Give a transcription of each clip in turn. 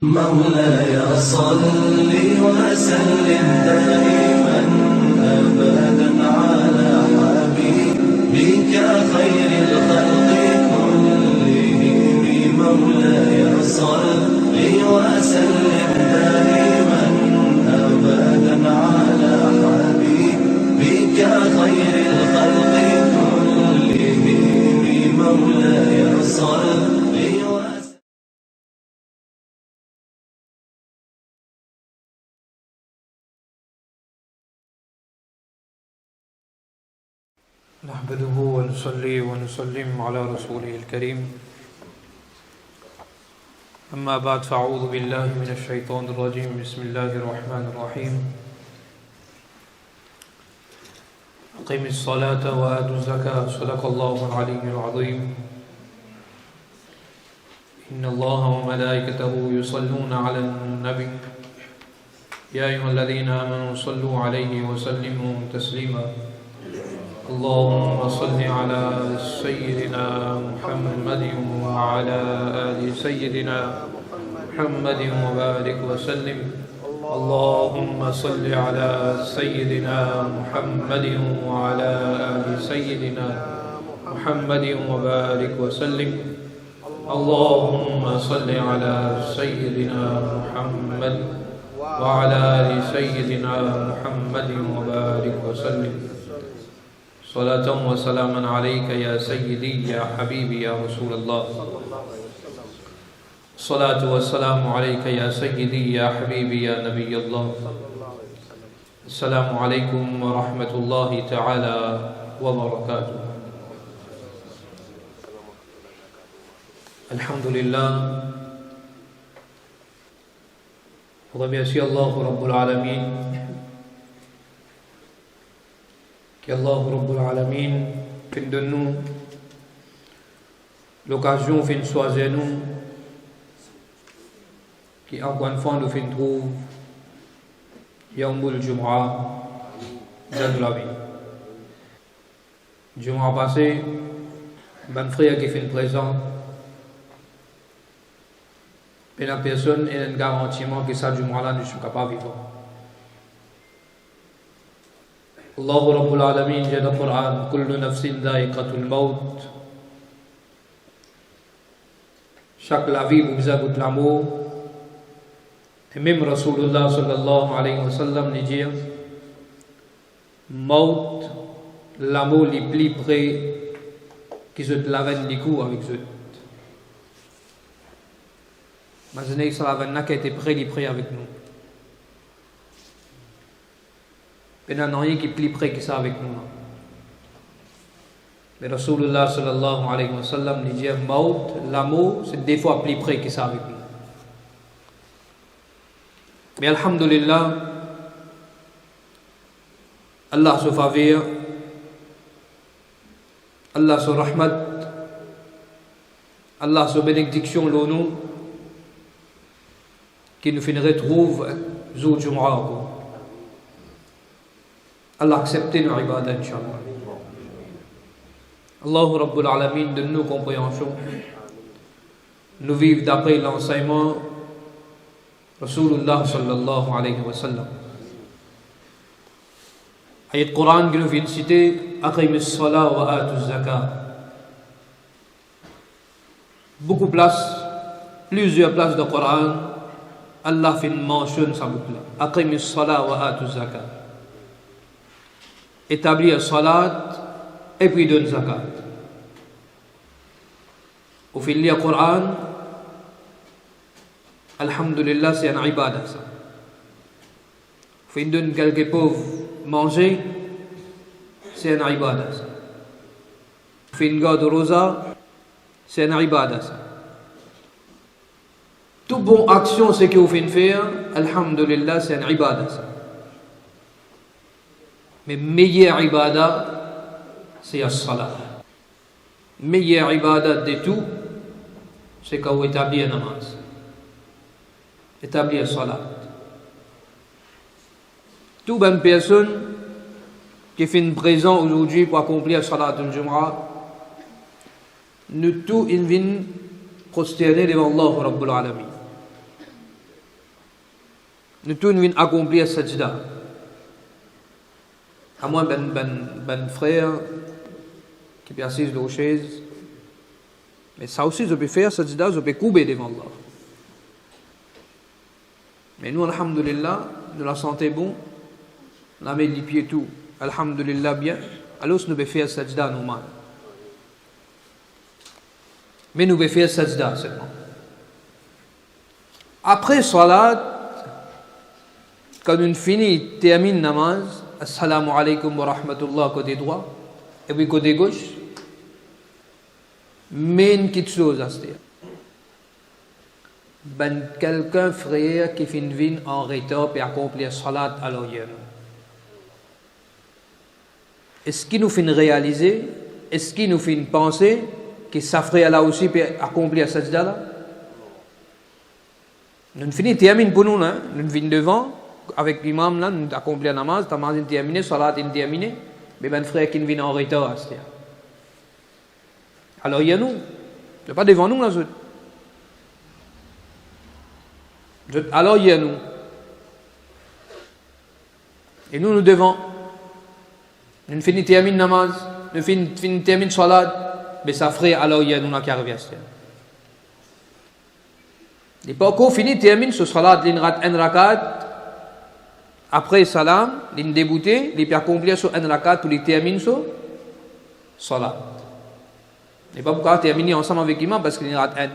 مولاي صل وسلم دائما أبدا على حبيبك خير الخلق كلهم. مولاي صل وسلم دائما أبدا على حبيبك خير الخلق كلهم. مولاي صل نحمده ونصلي ونسلم على رسوله الكريم. أما بعد فأعوذ بالله من الشيطان الرجيم. بسم الله الرحمن الرحيم. أقم الصلاة وآتوا الزكاة. صدق الله العلي العظيم. إن الله وملائكته يصلون على النبي يا أيها الذين آمنوا صلوا عليه وسلموا تسليما. اللهم صل على سيدنا محمد وعلى آل سيدنا محمد وبارك وسلم. اللهم صل على سيدنا محمد وعلى آل سيدنا محمد وبارك وسلم. اللهم صل على سيدنا محمد وعلى آل سيدنا محمد وبارك وسلم. صلاة وسلاما عليك يا سيدي يا حبيبي يا رسول الله. صلاة والسلام عليك يا سيدي يا حبيبي يا نبي الله. السلام عليكم ورحمة الله تعالى وبركاته. Alhamdulillah, on remercie Allah Rabbul Alamin, qu'Allah Rabbul Alamin fait de nous l'occasion, fait une soirée nous, qui encore une fois nous fait trouver Yawmul Jum'a dans la vie. Jum'a passé, ben frère qui fait une présent, et la personne est un garantiment que ça Jum'a là ne sont capables de vivre. Allah Rabbul Alamin dit dans le Coran, Kullu nafsin dha'iqatul maut. Chaque la vie vous a goûté l'amour. Et même Rasulullah sallallahu alayhi wa sallam dit, maut, l'amour les plus près qui se lavent les coups avec eux. Imaginez que ça la qui était près avec nous. Il n'y a rien qui est plus près que ça avec nous. Mais Rasulullah sallallahu alayhi wa sallam dit maut, l'amour, c'est des fois plus près que ça avec nous. Mais alhamdulillah, Allah se faveur, Allah se rahmat, Allah se bénédiction l'onu, qui nous fait retrouver Zou Jum'a. Allah accepte nos ibadah, Inch'Allah. Allah Rabbul Alamin donne nous compréhension. Nous vivons d'après l'enseignement Rasulullah sallallahu alayhi wa sallam. Ayat Quran que nous venons de citer, Aqimis salat wa atuz zakat. Beaucoup de places, plusieurs places de Quran, Allah fait une mention ça boucle. Aqimis salat wa atuz zakat. Établir salat et puis donner zakat. Au fil du Coran, alhamdulillah, c'est un ibadah ça. Au fil donner quelques pauvres manger, c'est un ibadah ça. Au fil garde rosa, c'est un ibadah ça. Toute bonne action, c'est que vous faites faire, alhamdulillah, c'est un ibadah ça. Mais meilleure ibadah, c'est la salat. Meilleure ibadah de tout, c'est quand vous établissez la namaz. Établir la salat. Toute bonne personne qui fait une présent aujourd'hui pour accomplir la salat de Jum'a, nous tous, ils viennent prosterner devant Allah Rabbul Alamin. nous tous nous accomplir sajda. À moins ben frère qui est assis dans la chaise. Mais ça aussi, je peux faire sajda, je peux couper devant Allah. Mais nous, alhamdulillah, nous la santé bon, on a mis les pieds tout, alhamdulillah bien, alors nous pouvons faire sajda normal. Mais nous pouvons faire sajda seulement. Après salat, quand on finit, termine namaz, assalamu alaikum wa rahmatullah côté droit, et puis côté gauche, mais une petite chose à se dire. Ben quelqu'un frère qui finit vin en retard et accomplir salat alors hier. Est-ce qu'il nous fait réaliser, est-ce qu'il nous fait penser que ça frère là aussi peut accomplir cette sajda là? Nous finissons termine pour nous là, nous venons devant avec l'imam là, nous accomplir la namaz, namaz est terminé, salat est terminé, mais ben frère qui vient en retard, c'est-à-dire. Alors il y a nous, c'est pas devant nous là. Alors il y a nous. Et nous devons. Nous finissons termine namaz, nous finissons termine salat, mais ça frère alors il y a nous qui arrive à ce. Et pas qu'on finit termine ce salat l'inrat un rakat après salam, l'in débuté, il peut accomplir sur un rakat pour les terminer sur salat. Et pas pourquoi terminer ensemble avec l'imam parce qu'il y a un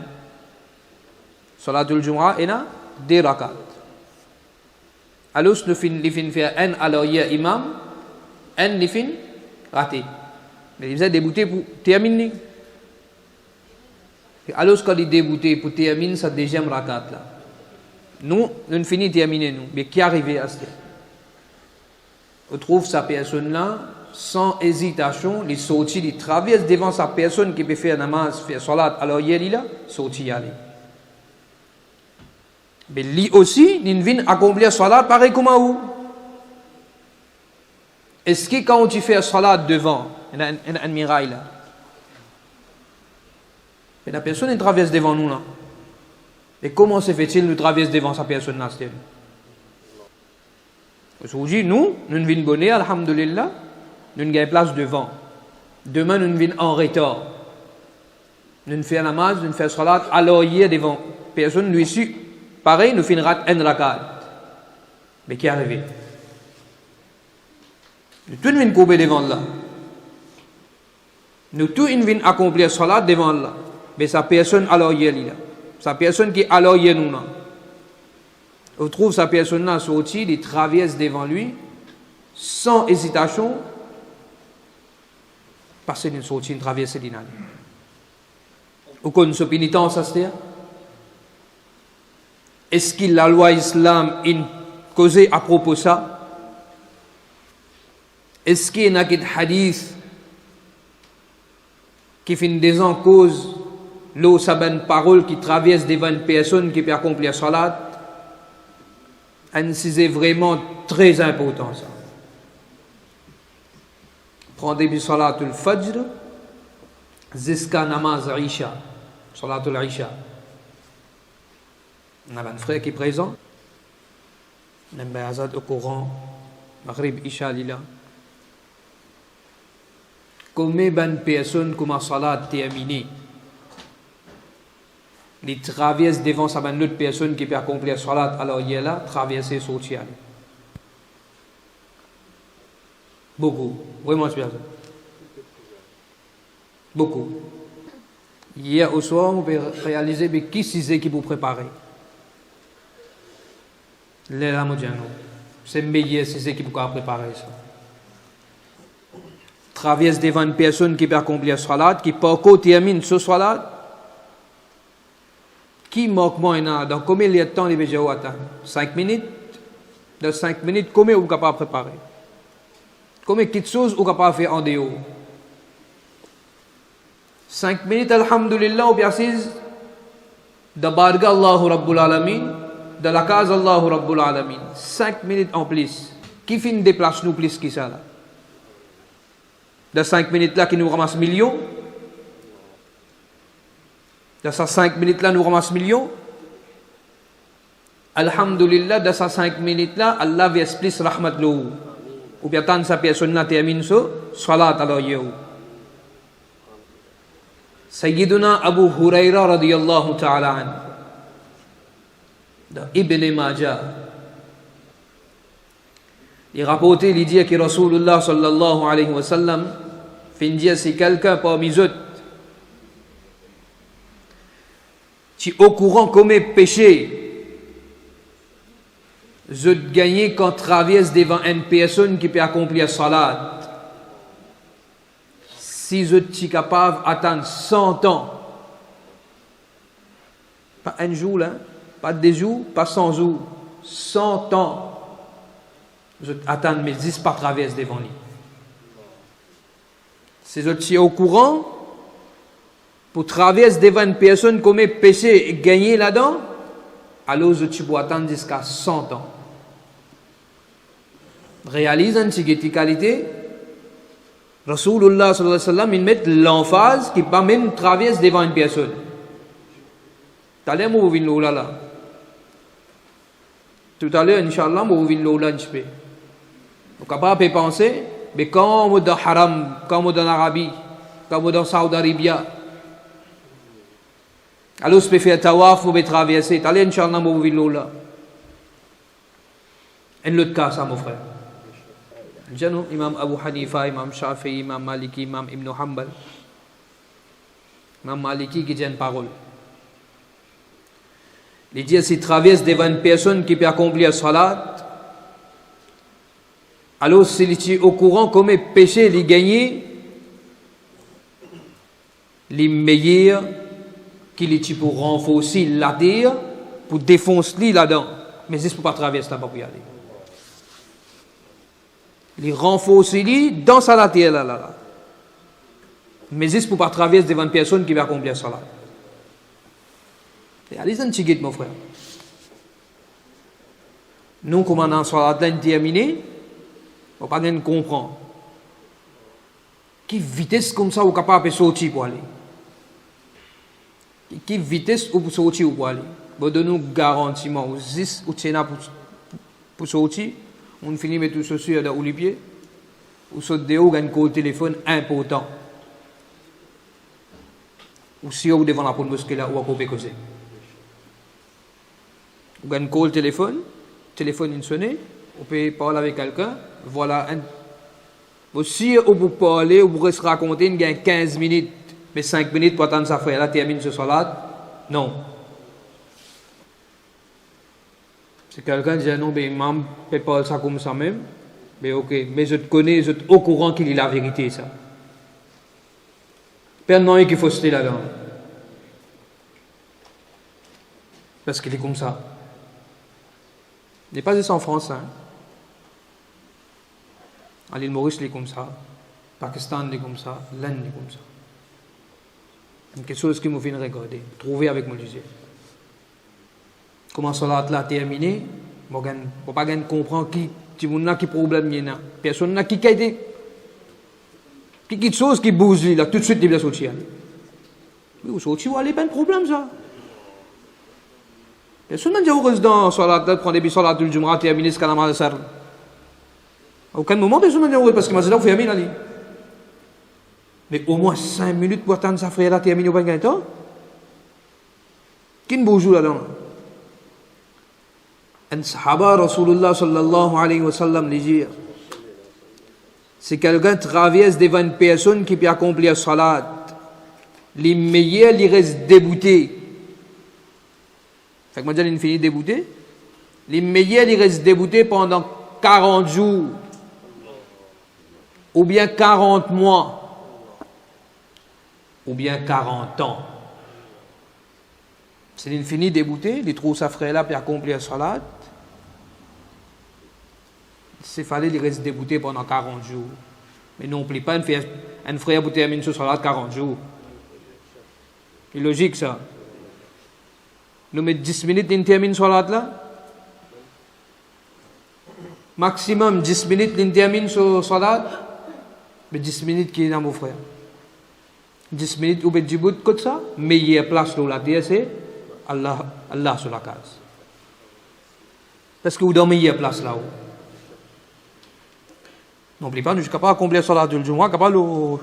salatul jumu'ah et là deux rakat. Alors nous finissons faire un alors il y a imam, un les fin raté. Mais il a débuté pour terminer. Alors quand il débuté pour terminer sa deuxième rakat là. Nous finissons terminer nous, mais qui arrive à ce stade? On trouve sa personne là sans hésitation, il sortit, il traverse devant sa personne qui peut faire namaz, faire salat, alors il est là, sorti aller. Mais lui aussi, il vient accomplir salat pareil comme où? Est-ce que quand tu fais salat devant, il y a un mirail là? Mais la personne elle traverse devant nous là. Et comment se fait-il nous traverser devant sa personne là? Aujourd'hui, nous venons bonner, alhamdulillah. Nous avons place devant. Demain, nous venons en retard. Nous faisons namaz, nous faisons salat, alors hier devant. Personne, nous ici, pareil, nous faisons un rakat. Mais qui est arrivé? Nous tous venons couper devant là. Nous tous venons accomplir salat devant là. Mais sa personne, alors hier là. Sa personne qui, alors hier nous là. On trouve sa personne là sortie, il traverse devant lui, sans hésitation. Passer d'une sortie, une traversée d'une année. Ou qu'on se pénitence à ce dire? Est-ce que la loi islam est causée à propos de ça? Est-ce qu'il y a un hadith qui fait des en cause l'eau sabane parole qui traverse devant une personne qui peut accomplir salat? C'est vraiment très important ça. Prendre bi salatul fajr jusqu'à namaz isha, salatul isha. On a un frère qui est présent. On a un azad au Coran, maghrib isha lila. Combien de personnes comme salat terminée, ils traversent devant sa bonne autre personne qui peut accomplir salat, alors il est là, traverser sortir. Beaucoup, vraiment c'est bien ça. Beaucoup. Hier au soir, on peut réaliser mais qui c'est qui vous préparer. Les Ramadiano. C'est meilleur c'est qui vous préparer ça. Traverse devant une personne qui peut accomplir salat, qui peut terminer ce salat. Qui manque moins dans combien de temps il va attendre? 5 minutes? Dans 5 minutes, combien vous êtes capable de préparer? Combien de choses vous êtes capable de faire en dehors? 5 minutes, alhamdulillah, ou bien assise de barga Allahu Rabbul Alamin, de la case Allahu Rabbul Alamin. 5 minutes en plus. Qui finit déplace nous plus que ça là? De 5 minutes là qui nous ramasse millions? Dans ces 5 minutes là, nous ramassons millions. Alhamdulillah, dans ces 5 minutes-là, Allah va plus rahmat l'eau. Ou bien tant sa personne n'a terminé sur salat alors yo. Sayyiduna Abu Huraira radiyallahu ta'ala an. Dans Ibn Majah. Il rapporte, il dit que Rasulullah sallallahu alayhi wa sallam fait dire si quelqu'un parmi eux qui au courant commet péché, je gagner quand traverse devant une personne qui peut accomplir salat. Si je suis capable d'attendre 100 ans, pas un jour, là, pas 2 jours, pas 100 jours, 100 ans, je attends mes 10 par traverse devant lui. Si je suis au courant, pour traverser devant une personne commet péché et gagner là-dedans, alors je peux attendre jusqu'à 100 ans. Réalise une petite qualité. Rasulullah sallallahu alayhi wa sallam, il met l'emphase qui pas même traverse devant une personne. Tout à l'heure, moi, je vais là. Tout à l'heure, Inch'Allah, moi, je vais là. Donc, après, on peut penser, mais quand on est dans Haram, quand on est en Arabie, quand on est dans Saudi Arabia, alors je peux faire tawaf, je peux traverser. Tout à l'heure, Inch'Allah, moi, je vais là. Un autre cas, ça, mon frère. Imam Abu Hanifa, Imam Shafi'i, Imam Maliki, Imam Ibn Hanbal. Imam Maliki qui dit une parole. Il dit s'il traverse devant une personne qui peut accomplir salat, alors s'il est au courant comme péché, il gagne, les meilleurs qu'il est pour renforcer la terre, pour défoncer là-dedans. Mais c'est pour pas traverser là-bas pour y aller. Les renforcer dans sa terre là. Mais c'est pour pas traverser devant une personne qui va accomplir salat. Allez un petit guide, mon frère. Nous, comme on a salat terminé, on ne peut pas comprendre. Quelle vitesse comme ça, on est capable de sortir pour aller? Quelle vitesse on peut sortir pour aller? Bon, de nous garantiment, ou 10 ou 10 pour sortir. On finit avec tout ceci dans les pieds. Ou saute de haut, on a un téléphone important. Ou si on est devant la porte mosquée là, ou à couper causer. On a un call téléphone il sonne, on peut parler avec quelqu'un, voilà un. Si on peut parler, on pourrait se raconter, il y a 15 minutes, mais 5 minutes pour attendre sa frère là, termine ce salat. Non. Si quelqu'un dit non, mais maman ne peut pas ça comme ça même, mais ok, mais je te connais, je suis au courant qu'il est la vérité, ça. Personne qu'il faut se là-dedans. Parce qu'il est comme ça. Il n'est pas juste en France. Hein. À l'île Maurice, il est comme ça. Pakistan, il est comme ça. L'Inde, il est comme ça. C'est quelque chose qui me fait regarder, trouver avec mon Dieu. Comment cela a terminé, je ne peux pas comprendre qui problème il y a. Personne n'a qui quelque chose qui bouge là, tout de suite il va sortir. Oui, vous sortir, vous allez pas de problème ça. Personne n'a dit au résident salat, prendre des salat du Jumu'ah terminer ce kanama de sar. À aucun moment personne n'a dit au parce que mazala fait amin ali. Mais au moins 5 minutes pour attendre sa frère là terminer au pas gain temps. Qui bouge là-dedans? Un sahaba Rasulullah sallallahu alayhi wa sallam dit si quelqu'un traverse devant une personne qui peut accomplir salat, les meilleurs il reste débouté. Fait que moi il finit débouté. Les meilleurs il reste débouté pendant 40 jours ou bien 40 mois ou bien 40 ans. C'est il finit débouté, il trouve sa frère là pour accomplir salat. C'est fallait il reste débouté pendant 40 jours. Mais non plus pas un frère pour terminer ce salat 40 jours. C'est logique ça. Nous mettons 10 minutes il termine ce salat là. Maximum 10 minutes il termine ce salat. Mais 10 minutes qui est dans mon frère. 10 minutes ou bien du bout comme ça. Meilleure place dans la terre c'est Allah sur la case. Parce que vous dormez à place là-haut. N'oublie pas, nous sommes capables d'accomplir Salat du Jumu'ah, capables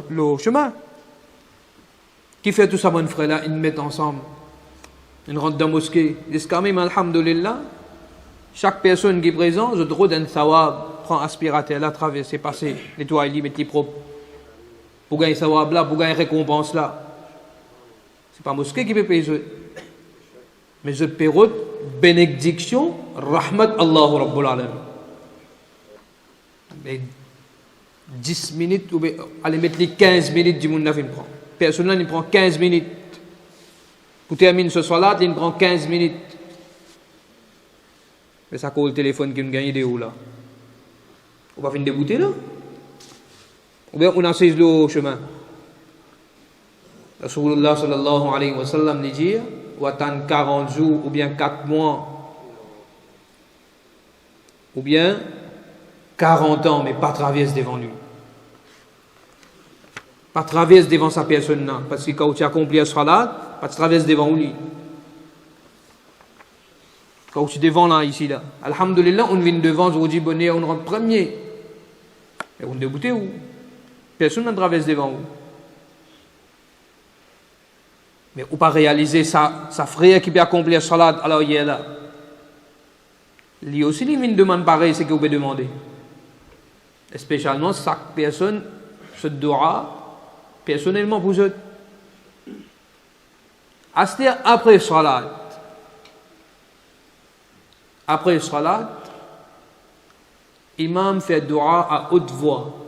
le chemin. Qui fait tout ça, mon frère là, ils mettent ensemble. Ils rentrent dans la mosquée. Ils disent quand même, alhamdulillah, chaque personne qui est présente, je trouve un thawab, prend aspirateur là, traverser, passer, nettoyer, mettre les propres. Pour gagner thawab là, pour gagner récompense là. C'est pas la mosquée qui peut payer ça. Mais je paye bénédiction, rahmat Allahu Rabbul Alamin. Mais 10 minutes, ou bien, allez mettre les 15 minutes du monde il prend. Personne là, il prend 15 minutes. Pour terminer ce salat, il prend 15 minutes. Mais ça colle le téléphone qui nous gagne de où là? On va finir débouter là? Ou bien on assise le chemin. Rasulullah sallallahu alayhi wa sallam dit, ou attendre 40 jours, ou bien 4 mois, ou bien 40 ans, mais pas traverse devant lui. Pas traverse devant sa personne là, parce que quand tu accomplis la salat, pas traverse devant lui. Quand tu es devant là, ici là, alhamdulillah, on vient devant, on dit bonheur, on rentre premier. Et on débouté où? Personne ne traverse devant vous. Mais ou pas réaliser sa frère qui peut accomplir la salat, alors il est là. Lui aussi, il vient demander pareil, c'est ce que vous pouvez demander. Et spécialement, chaque personne se doit personnellement pour eux. C'est-à-dire après salat. Après salat, imam fait dua à haute voix.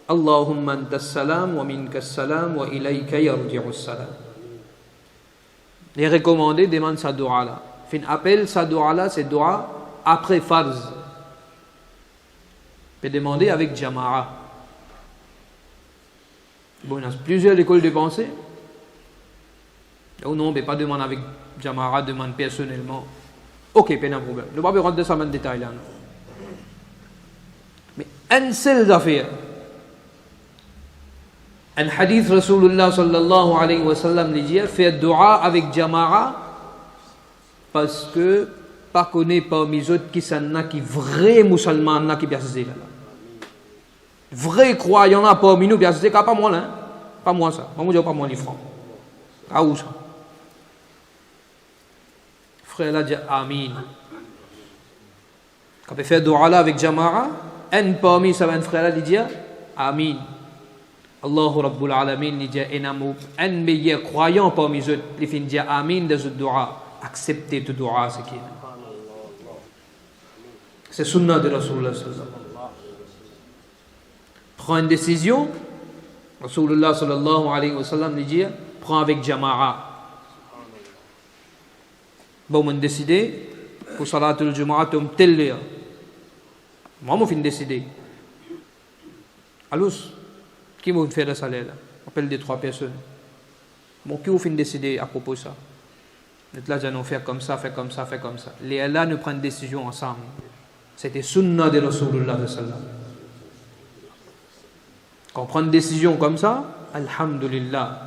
Allahumma anta salam wa minka salam wa ilayka yarji'u salam. Les recommandés demandent sa dua là. Fin appel sa dua là, c'est dua après farz. Peut demander avec jama'a. Bon, il y a plusieurs écoles de pensée. Oh non, mais pas demander avec jama'a, demande personnellement. Ok, pas de problème. Ne va pas rentrer dans ce détail là. Mais un seul affaire. Un hadith Rasulullah sallallahu alayhi wa sallam dit faire dua avec jama'a parce que pas connaît parmi les autres qui sont qui vrais musulmans qui bien là. Vrais croyants là parmi nous bien c'est pas moi là. Pas moi ça. Moi je pas moi les francs. Ah où ça? Frère là dit amin. Quand on fait dua là avec jama'a, un parmi ça un frère là dit amin. Allahu Rabbul Alamin dit un meilleur croyant parmi eux, il finit dire amin de ce dua. Acceptez ce dua, c'est qui? C'est sunnah de Rasulullah sallallahu alayhi wa sallam. Prends une décision, Rasulullah sallallahu alayhi wa sallam dit prends avec jama'a. Bon, on décide pour salatul Jumu'ah, tu me telle. Moi, je fin décider. Alors, qui m'a fait le salaire là? On appelle des 3 personnes. Bon, qui vous fin décider à propos de ça? Là, nous allons faire comme ça, faire comme ça, faire comme ça. Les là nous prennent une décision ensemble. C'était sunnah de Rasulullah sallallahu alayhi wa sallam. Quand on prend une décision comme ça, alhamdulillah.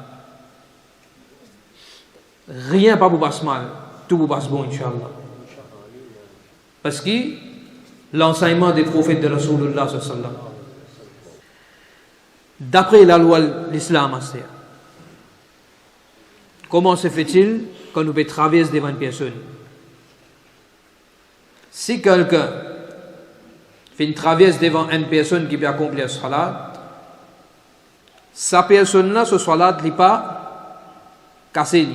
Rien pas vous passe mal. Tout vous passe bon, Inch'Allah. Parce que l'enseignement des prophètes de Rasulullah sallallahu alayhi wa sallam, d'après la loi de l'islam, comment se fait-il qu'on nous peut traverser devant une personne? Si quelqu'un fait une traverse devant une personne qui peut accomplir la salat, sa personne-là, ce salat, n'est pas cassé,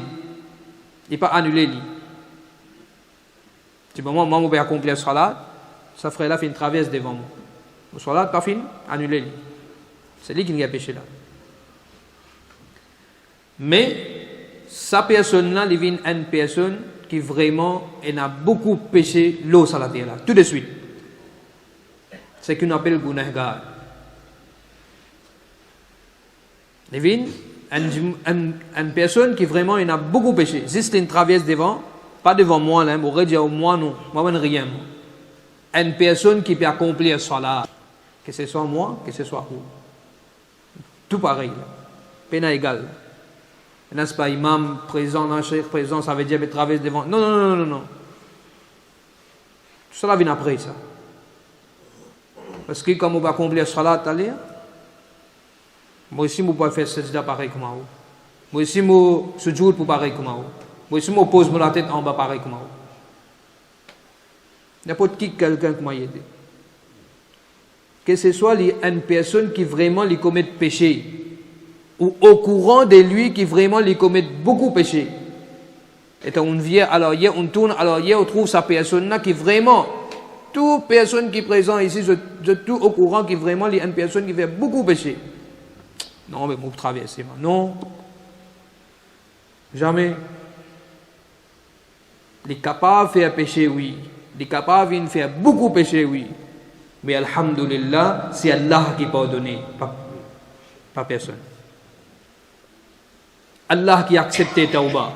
n'est pas annulé. Si moi, je peux accomplir la salat, sa frère-là fait une traverse devant moi. Le salat, pas fini, annulé. C'est lui qui nous a péché là. Mais sa personne-là, il vient une personne qui vraiment a beaucoup péché l'eau sur la terre là, tout de suite. C'est ce qu'on appelle gunahgar. Il vient une personne qui vraiment a beaucoup péché. Juste une traverse devant, pas devant moi là, mais dire moi non, moi je rien. Une personne qui peut accomplir cela, que ce soit moi, que ce soit vous. Tout pareil, peine égale. N'est-ce pas, imam présent, cheikh présent, ça veut dire traverse devant. Non. cela vient après ça. Parce que comme on va accomplir salat à l'air, moi aussi, je peux faire sajda pareil comme vous. Moi aussi, je sujoud pour pareil comme vous. Moi aussi, je pose la tête en bas pareil comme vous. N'importe qui, quelqu'un qui m'a aidé. Que ce soit une personne qui vraiment lui commet péché, ou au courant de lui qui vraiment lui commet beaucoup de péché. Et on vient, alors hier, on tourne, alors hier, on trouve sa personne-là qui vraiment, toute personne qui est présente ici, je tout au courant qui vraiment est une personne qui fait beaucoup de péché. Non, mais vous traversez, non. Jamais. Il est capable de faire péché, oui. Il est capable de faire beaucoup de péché, oui. Mais alhamdulillah, c'est Allah qui pardonne, pas personne. Allah qui accepte tawbah.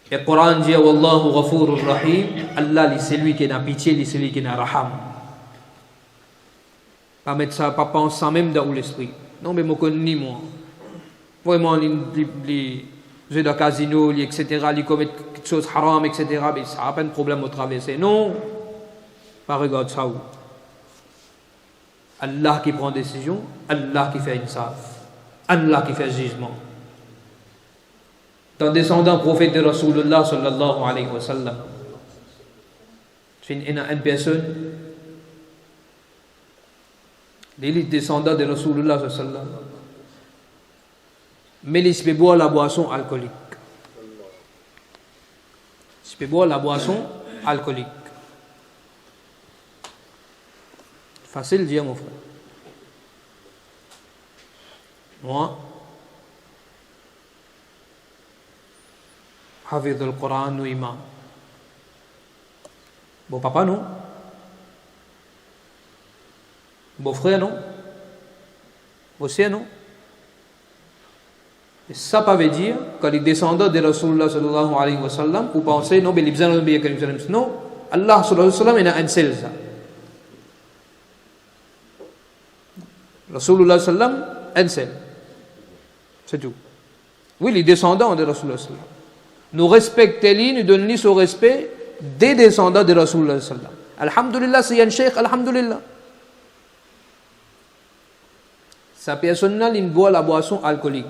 Et le Coran dit Wallahu ghafurur rahim. Allah, c'est lui qui a pitié, c'est lui qui a raham. Pas mettre ça, pas penser ça même dans l'esprit. Non, mais moi, ni moi. Vraiment, les jeux de casino, etc., les commettent quelque chose haram, etc., mais ça n'a pas de problème au traverser. Non. Pas regarde ça où. Allah qui prend décision, Allah qui fait insaf, Allah qui fait jugement. Dans descendant prophète de Rasulullah sallallahu alayhi wa sallam, c'est une personne, l'élite descendant de Rasulullah sallallahu alayhi wa sallam, mais il peut boire la boisson alcoolique. Il peut boire la boisson alcoolique. Facile de dire, mon frère. Moi, Hafidh al-Quran ou imam. Bon papa, non? Bon frère, non? Bon sœur, non? Et ça veut dire que les descendants de Rasulullah sallallahu alayhi wa sallam, vous pensez, non, mais les besoins de non, Allah sallallahu alayhi wa sallam, il a un seul ça. Rasulullah sallam, un seul. C'est tout. Oui, les descendants de Rasulullah sallam. Nous respectons, nous donnons ce respect des descendants de Rasulullah sallam. Alhamdulillah, c'est un cheikh, alhamdulillah. Sa personne-là, il boit la boisson alcoolique.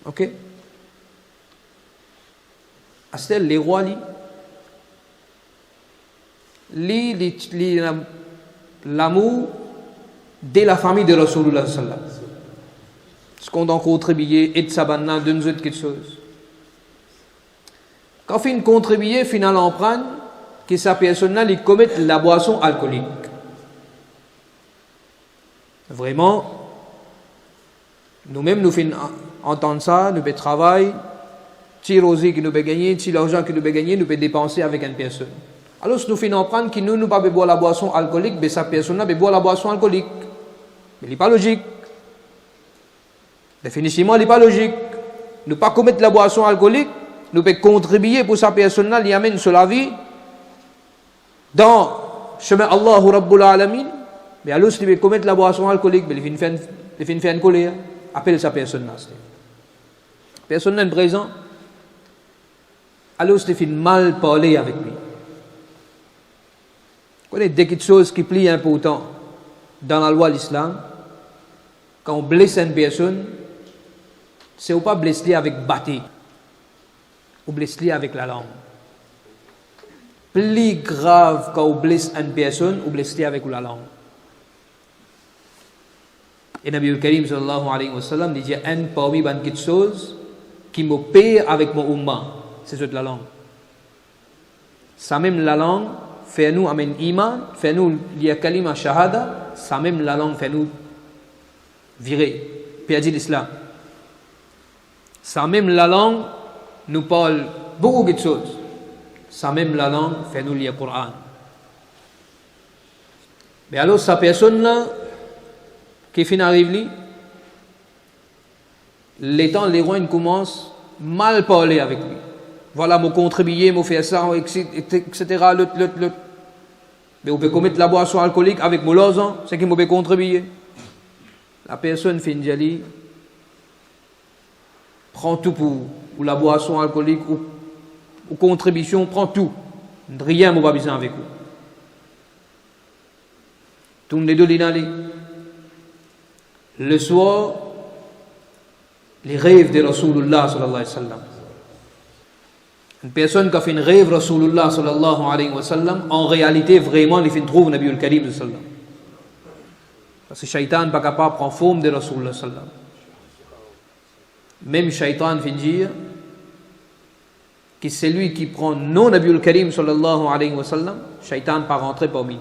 Ok? Astel, les rois, l'amour de la famille de Rasulullah sallam. Ce qu'on a contribué et de sabanna d'une autre quelque chose. Quand on contribué, finalement, on prend que sa personne-là, il commet la boisson alcoolique. Vraiment, nous-mêmes, nous faisons entendre ça, nous faisons travail, si rosé qui nous peut gagner, si l'argent qui nous peut gagner, nous peut dépenser avec une personne. Alors, si nous faisons comprendre que nous ne pouvons pas boire la boisson alcoolique, mais sa personne-là peut boire la boisson alcoolique. Mais il n'est pas logique. Définitivement, il n'est pas logique. Ne pas commettre la boisson alcoolique, nous pouvons contribuer pour sa personne-là, l'y amène sur la vie, dans le chemin Allahu Rabbul Alamin. Mais alors, si il veut commettre la boisson alcoolique, il fait une colère. Appelle sa personne-là. Personne-là est présent. Alors, il fait mal parler avec lui. Vous connaissez des petites choses qui plient important dans la loi de l'islam. Quand on blesse une personne, c'est ou pas blesser avec bâti, ou blesser avec la langue. Plus grave quand on blesse une personne, ou blesser avec la langue. Et Nabi al-Karim sallallahu alayhi wa sallam dit un parmi les petites choses qui me paie avec mon umma, c'est la langue. Ça même la langue fait nous amen iman, fait nous liya kalima shahada, ça même la langue fait nous virer, perdre l'islam. Ça même la langue nous parle beaucoup de choses. Ça même la langue fait nous lire le Coran. Mais alors, sa personne-là, qui fin arrive, les temps, les rois commencent mal parler avec lui. Voilà, mon contribuer, mon faire ça, etc. Mais on peut commettre la boisson alcoolique avec mon losan, c'est qui m'a contribuer. La personne fin d'y prend tout pour la boisson alcoolique ou ou contribution, prend tout. Rien n'a pas besoin avec vous. Tourne les deux l'inali. Le soir, les rêves de Rasulullah sallallahu alayhi wa sallam. Une personne qui a fait un rêve Rasulullah sallallahu alayhi wa sallam, en réalité, vraiment, il fait trouve Nabi al-Karim sallallahu. Parce que Shaitan n'est pas capable de prendre forme de Rasulullah sallallahu. Même Shaitan fait dire que c'est lui qui prend non Nabi al-Karim sallallahu alayhi wa sallam, Shaitan pas rentrer parmi nous.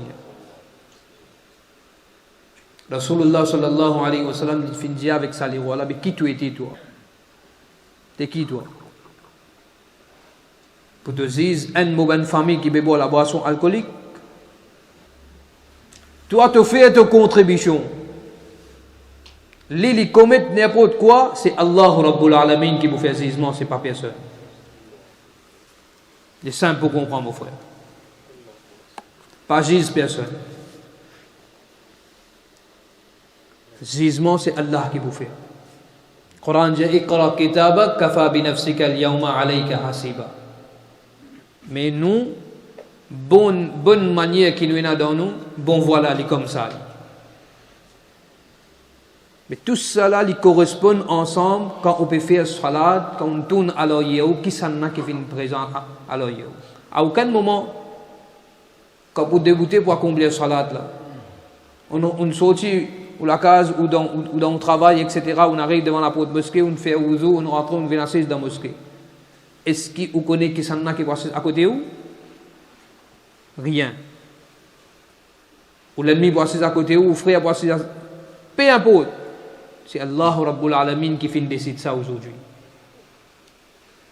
Rasulullah sallallahu alayhi wa sallam il fait dire avec ça les rois là, mais qui tu étais toi? T'es qui toi? Pour te dire, un bonne famille qui bébé la boisson alcoolique, toi tu fais ta contribution. Li commettent n'importe quoi, c'est Allah Rabbul Alamin qui vous fait jugement, c'est pas personne. C'est simple pour comprendre, mon frère. Pas juge personne. Jugement, c'est Allah qui vous fait. Coran dit Iqra kitabak kafa bi nafsika al-yawma alayka hasiba. Mais nous, bonne manière qui nous est dans nous, bon voilà, il est comme ça. Mais tout cela, ils correspondent ensemble quand on peut faire salat, quand on tourne à l'oreille, qui s'en a qui vient présent à l'oreille. À aucun moment, quand vous débutez pour accomplir salat, là, on sortit ou la case ou dans le travail, etc., on arrive devant la porte de mosquée, on fait wuzu, on rentre, on vient assis dans la mosquée. Est-ce que vous connaissez qui s'en a qui passe à côté de vous? Rien. Ou l'ennemi passe à côté de vous, ou frère passe à... Peu importe. C'est Allah Rabbul Alamin qui fait décider ça aujourd'hui.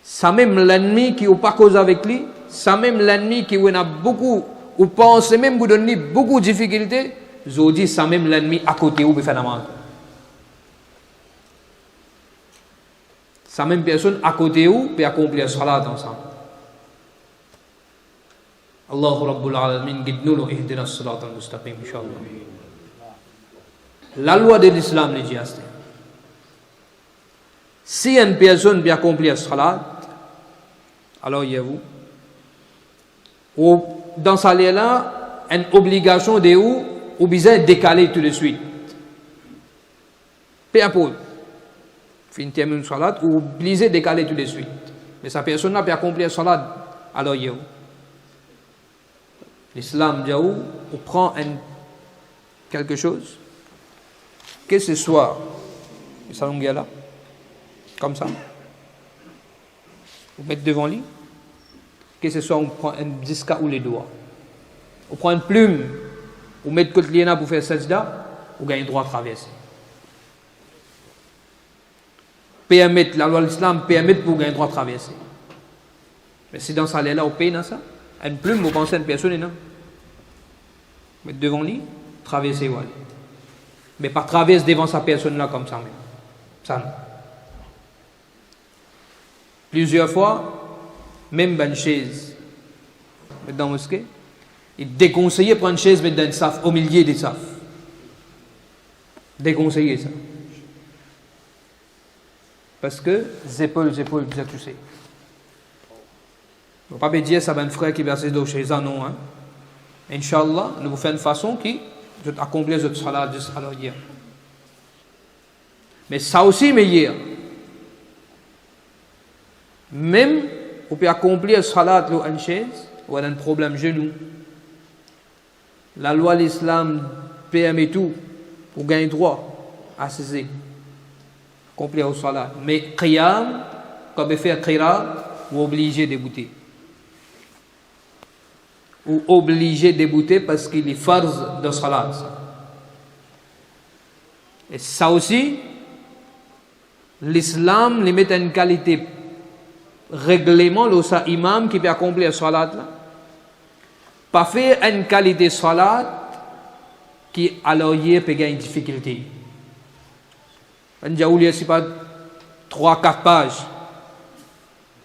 Ça même l'ennemi qui n'a pas cause avec lui, ça même l'ennemi qui a beaucoup, ou pense même vous donner beaucoup de difficultés, aujourd'hui ça même l'ennemi à côté où vous faites la main. Ça même personne à côté où peut accomplir salat ensemble. Allah Rabbul Alamin guide-nous et ihdina as-sirat al-mustaqim inshallah. La loi de l'islam les dit si une personne peut accomplir salat, alors il y a vous. Ou dans sa là, une obligation de ou besoin de décaler tout de suite. Peu importe. Fin termine salat ou obligé de décaler tout de suite. Mais sa personne n'a pas accomplir salat, alors il y a vous. L'islam dit ou prend quelque chose. Que ce soit, ça là, comme ça, vous mettez devant lui, que ce soit on prend un disque ou les doigts, on prend une plume, vous mettez côté liena pour faire sajda, vous gagnez le droit de traverser. Permettre, la loi de l'islam permet pour gagner le droit de traverser. Mais si dans ça là, on paye dans ça, une plume, vous pensez à une personne, non? Vous mettez devant lui, traverser, voilà. Mais pas traverse devant sa personne là comme ça même. Ça non. Plusieurs fois, même une chaise, dans la mosquée, il déconseillait prendre une chaise, mettre dans une saf, au milieu des safs. Déconseillé ça. Parce que, épaules, bien tu sais. Il ne faut pas me dire ça va un frère qui va s'asseoir dans chez non. Hein. Inch'Allah, nous vous faisons une façon qui je accomplir votre salat juste à l'heure. Mais ça aussi meilleur. Même on peut accomplir salat ou une chaise ou un problème genou. La loi de l'islam permet tout pour gagner droit à cesser. Accomplir le salat. Mais qiyam, quand on fait qira, on est obligé de débouter. Ou obligé de débouter parce qu'il est farz de salat. Et ça aussi, l'islam les met une qualité règlement, le sa imam qui peut accomplir salat là. Pas faire une qualité salat qui alors y peut gagner une difficulté. On a c'est pas 3-4 pages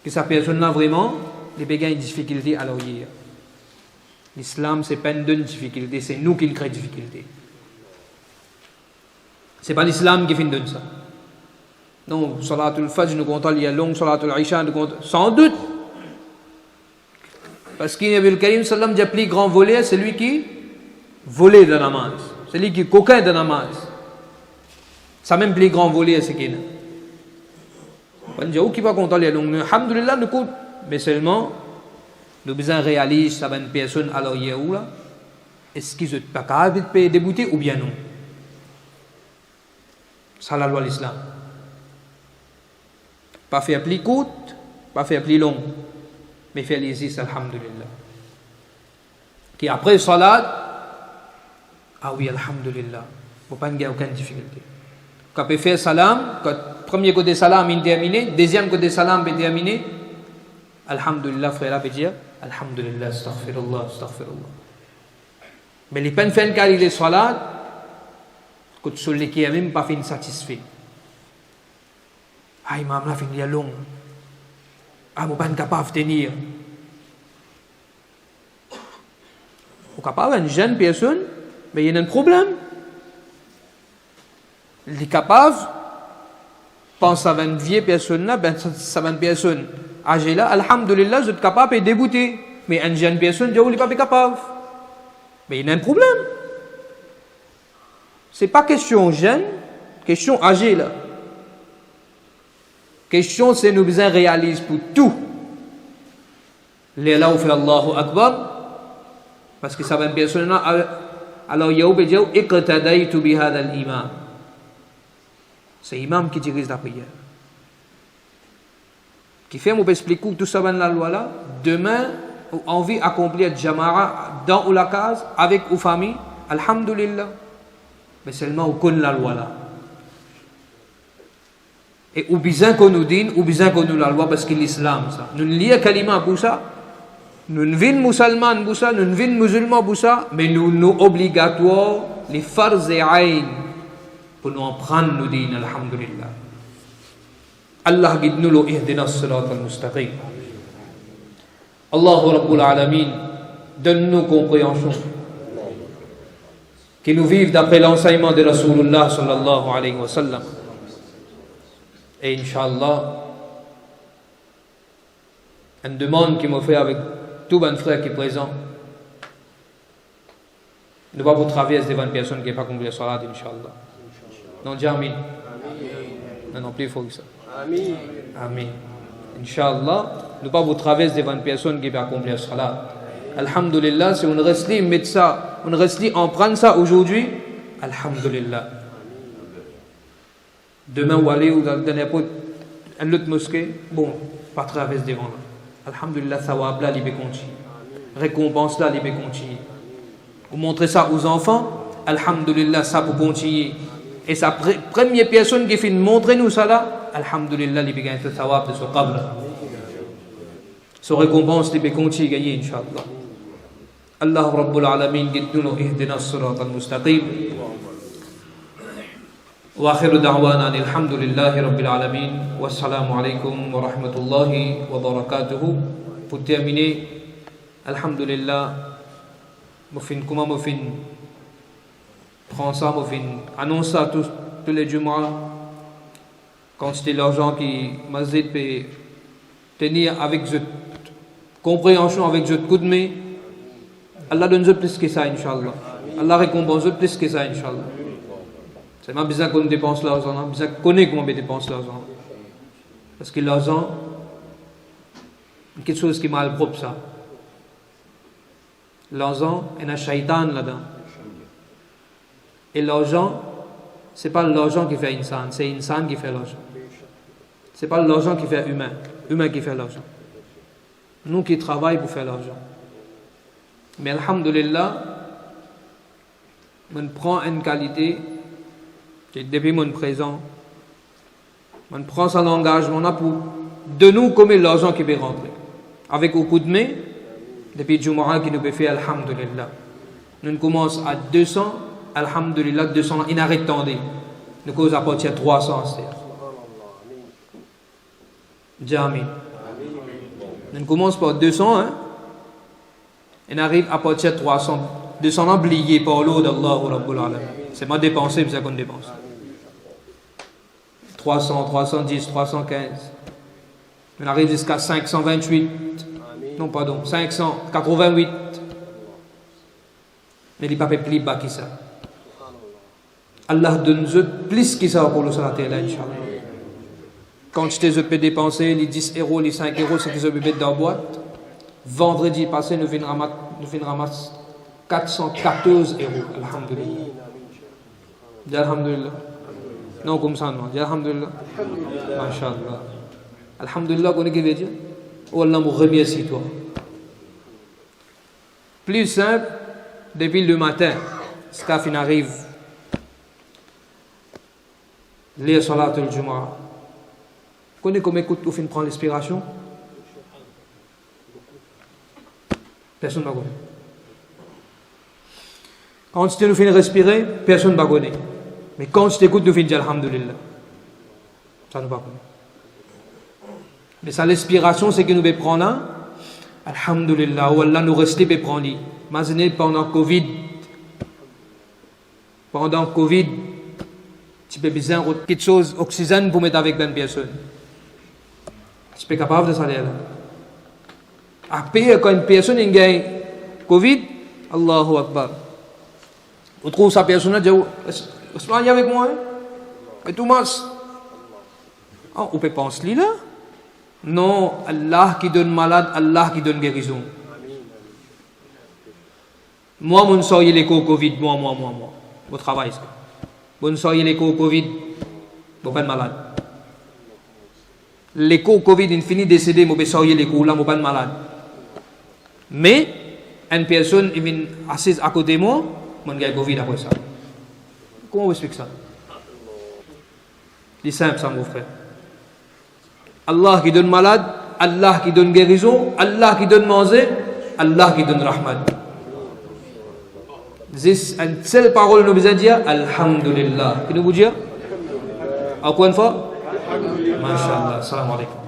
que sa personne là vraiment, il peut gagner une difficulté alors y. L'islam, c'est pas une difficulté, c'est nous qui le créons difficulté. C'est pas l'islam qui fait donne ça. Non, salatul fajr, nous comptons, il y a long, salatul isha, nous comptons. Sans doute, Parce que Nabi Karim sallam dit plus grand voleur, c'est lui qui volait de namaz. C'est lui qui coquin de namaz. Ça même plus grand voleur, c'est qui. On dit, qui va contrôler? Donc, alhamdulillah, nous compte. Mais seulement, nous besoin réaliser ça une personne alors il y a où là? Est-ce qu'ils sont pas capables de payer débouter ou bien non? C'est la loi de l'islam. Pas faire plus courte, pas faire plus long, mais faire les is, alhamdulillah. Qui après salat, ah oui, alhamdulillah, vous pas avoir aucune difficulté. Quand on fait salam, quand premier côté salam est terminé, deuxième côté salam est terminé, alhamdulillah, frère, peut dire, alhamdulillah, astaghfirullah, astaghfirullah. Mais les peines faites quand il est salat, que celui qui n'a même pas fait satisfait. Ah, imam là, il y a long. Ah, vous n'êtes pas capable de tenir. Vous êtes capable, une jeune personne, mais il y a un problème. Il est capable, pense à une vieille personne là, ben ça va une personne âgée là, alhamdulillah, vous êtes capable de débouter. Mais une jeune personne, Dieu n'est pas capable. Mais il y a un problème. Ce n'est pas question jeune, question âgée là. Question, c'est nous besoin réaliser pour tout. Les là où fait Allahu Akbar, parce que ça va une personne là, alors il y a oublié, iqtadaytu bi hadha al-imam. C'est l'imam qui dirige la prière. Qui fait, on peut expliquer tout ça dans la loi là. Demain, envie d'accomplir Jama'a dans ou la case, avec ou famille, alhamdulillah. Mais seulement on connaît la loi là. Et ou bien qu'on nous dise, ou bien qu'on nous la loi, parce que l'islam, ça. Nous ne lisons kalima pour ça. Nous ne vînes musulmans pour ça, nous ne vînes musulmans pour ça, mais nous obligatoires, les farz et ayn, pour nous en prendre, nous dire, alhamdulillah. Allah guide-nous le ihdina as-sirat al-mustaqim. Allahu Rabbul Alamin, donne-nous compréhension. Que nous vivons d'après l'enseignement de Rasulullah sallallahu alayhi wa sallam. Et Inch'Allah, une demande qui m'a fait avec tout bon frère qui est présent, ne pas vous traverser devant une personne qui n'est pas accompli la salat, Inch'Allah. Non, dis Amin. Non, plus fort que ça. Amin. Amin. Inch'Allah, ne pas vous traverser devant une personne qui n'est pas accompli la salat. Alhamdulillah, si on reste là, mettre ça, on reste là, en prendre ça aujourd'hui, alhamdulillah. Demain, ou aller ou dans n'importe une autre mosquée, bon, pas traverser devant là. Alhamdulillah, sawab là, il peut continuer. Récompense là, il peut continuer. Vous montrez ça aux enfants, alhamdulillah, ça peut continuer. Et sa première personne qui fait montrer nous ça là, alhamdulillah, il peut gagner ce sawab de ce qabr. Sa récompense, il peut continuer gagner, Inch'Allah. Allah Rabbul Alamin, guide-nous, ihdina as-sirat al-mustaqim. وآخر دعوانا أن الحمد لله رب العالمين والسلام عليكم ورحمة الله وبركاته. Pour terminer, alhamdulillah, comment prend ça, annonce ça tous les Jumu'ah, quantité d'argent qui Masjid peut tenir avec cette compréhension, avec cette coup de main. Allah donne plus que ça, Inch'Allah. Allah récompense plus que ça, Inch'Allah. C'est pas besoin qu'on dépense l'argent, on a besoin qu'on connaisse comment on dépense l'argent. Parce que l'argent, c'est quelque chose qui est mal propre, ça. L'argent, il y a un shaitan là-dedans. Et l'argent, ce n'est pas l'argent qui fait insan, c'est insan qui fait l'argent. Ce n'est pas l'argent qui fait humain, humain qui fait l'argent. Nous qui travaillons pour faire l'argent. Mais alhamdulillah, on prend une qualité. Et depuis mon présent, on prend son engagement pour de nous comme l'argent qui peut rentrer. Avec au coup de main, depuis Jumu'ah qui nous peut faire, alhamdulillah. Nous commençons à 200, alhamdulillah, 200, il n'arrête tendé. Nous cause à partir de 300, c'est Amin. Nous commençons par 200, hein. Il arrive à partir de 300. 200 oubliés par l'eau d'Allah Rabbul Alamin. C'est ma dépensée, c'est ça qu'on dépense. 300, 310, 315. On arrive jusqu'à 528. non pardon, 588. Mais il n'y a pas plus bas que ça. Allah donne plus que ça pour le salat là, Inch'Allah. Quand je peux dépenser les 10 euros, les 5 euros, c'est que je peux mettre dans la boîte. Vendredi passé, nous venons ramasser 414 euros. Alhamdulillah. Dis Alhamdulillah. Non, comme ça, non. Dis Alhamdulillah. Masha'Allah. Alhamdulillah, qu'on est qui veut dire? Oh Allah, me remercie toi. Plus simple, depuis le matin, ce qu'il arrive, lire Salat al-Jumu'ah. Vous connaissez combien coûte au fin de prendre l'inspiration? Personne ne va connaître. Quand tu nous fais respirer, personne ne va connaître. Mais quand tu t'écoutes, nous fais dire Alhamdulillah. Ça ne va pas connaître. Mais ça, l'inspiration, c'est que nous devons prendre. Alhamdulillah, ou Allah nous rester et prendre. Imaginez pendant Covid. Pendant Covid, tu peux besoin de quelque chose, oxygène pour mettre avec une personne. Tu es capable de ça là. Après, quand une personne a gagné Covid, Allahu Akbar. On trouve sa personne dit, est-ce avec moi? Et tout mas. On peut penser là? Non, Allah qui donne malade, Allah qui donne guérison. Moi, mon soyez les Covid, moi. Au travail, ça. Mon soyez les Covid, vous pas malade. Les Covid, il finit décédé, moi, soyez les là, moi pas malade. Mais, une personne, il vient assise à côté de moi, mon gars Covid après ça. Comment on explique ça? C'est simple, ça, mon frère. Allah qui donne malade, Allah qui donne guérison, Allah qui donne manger, Allah qui donne rahmat. C'est une seule parole nous besoin dire Alhamdulillah. Qui nous vous dire? Encore une fois? Masha'Allah. Salam alaikum.